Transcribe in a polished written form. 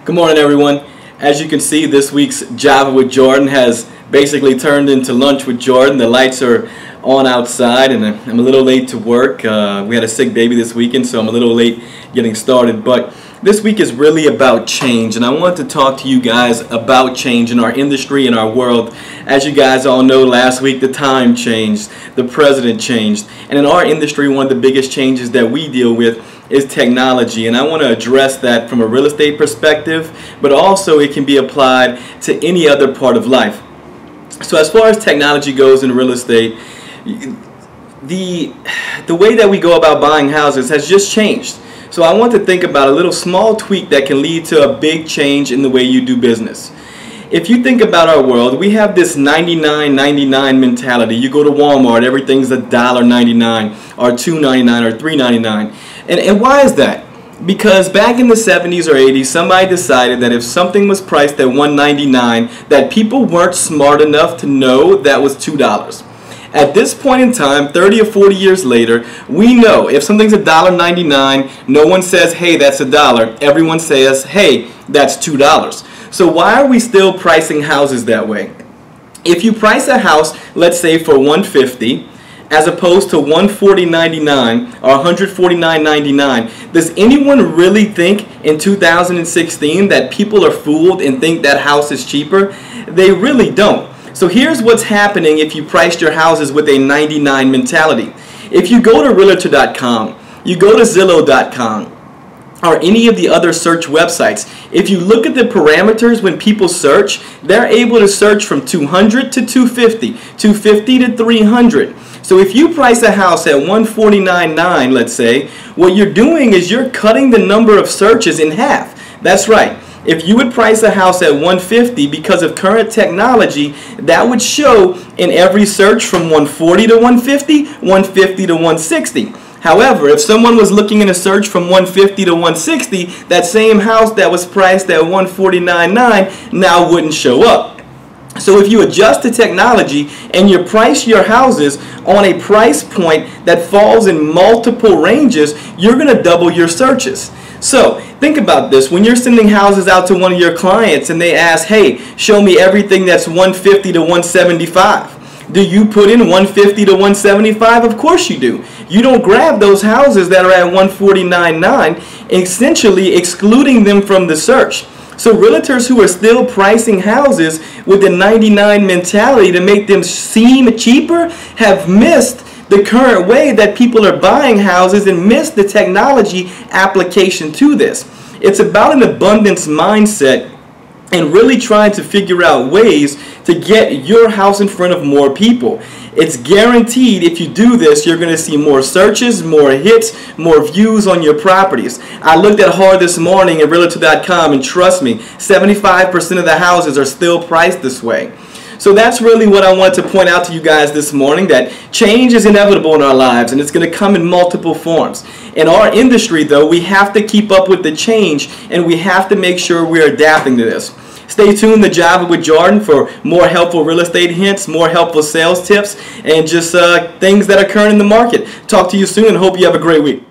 Good morning, everyone. As you can see, this week's Java with Jordan has basically turned into lunch with Jordan. The lights are on outside and I'm a little late to work. We had a sick baby this weekend, so I'm a little late getting started. But this week is really about change, and I want to talk to you guys about change in our industry, in our world. As you guys all know, last week the time changed, the president changed, and in our industry one of the biggest changes that we deal with is technology, and I want to address that from a real estate perspective, but also it can be applied to any other part of life. So as far as technology goes in real estate, the way that we go about buying houses has just changed. So I want to think about a little small tweak that can lead to a big change in the way you do business. If you think about our world, we have this 99.99 mentality. You go to Walmart, everything's $1.99 or $2.99 or $3.99. And why is that? Because back in the 70s or 80s, somebody decided that if something was priced at $1.99, that people weren't smart enough to know that was $2. At this point in time, 30 or 40 years later, we know if something's $1.99, no one says, hey, that's $1. Everyone says, hey, that's $2. So why are we still pricing houses that way? If you price a house, let's say for $150, as opposed to $140.99 or $149.99, does anyone really think in 2016 that people are fooled and think that house is cheaper? They really don't. So here's what's happening if you priced your houses with a 99 mentality. If you go to realtor.com, you go to Zillow.com, or any of the other search websites, if you look at the parameters when people search, they're able to search from 200 to 250, 250 to 300. So if you price a house at $149.9, let's say, what you're doing is you're cutting the number of searches in half. That's right. If you would price a house at $150 because of current technology, that would show in every search from $140 to $150, $150 to $160. However, if someone was looking in a search from $150 to $160, that same house that was priced at $149.9 now wouldn't show up. So if you adjust the technology and you price your houses on a price point that falls in multiple ranges, you're going to double your searches. So think about this. When you're sending houses out to one of your clients and they ask, hey, show me everything that's $150 to $175. Do you put in $150 to $175? Of course you do. You don't grab those houses that are at $149.9, essentially excluding them from the search. So realtors who are still pricing houses with the 99 mentality to make them seem cheaper have missed the current way that people are buying houses and missed the technology application to this. It's about an abundance mindset and really trying to figure out ways to get your house in front of more people. It's guaranteed if you do this, you're going to see more searches, more hits, more views on your properties. I looked at HAR this morning at realtor.com, and trust me, 75% of the houses are still priced this way. So that's really what I wanted to point out to you guys this morning, that change is inevitable in our lives and it's going to come in multiple forms. In our industry, though, we have to keep up with the change and we have to make sure we're adapting to this. Stay tuned to Java with Jordan for more helpful real estate hints, more helpful sales tips, and just things that are current in the market. Talk to you soon and hope you have a great week.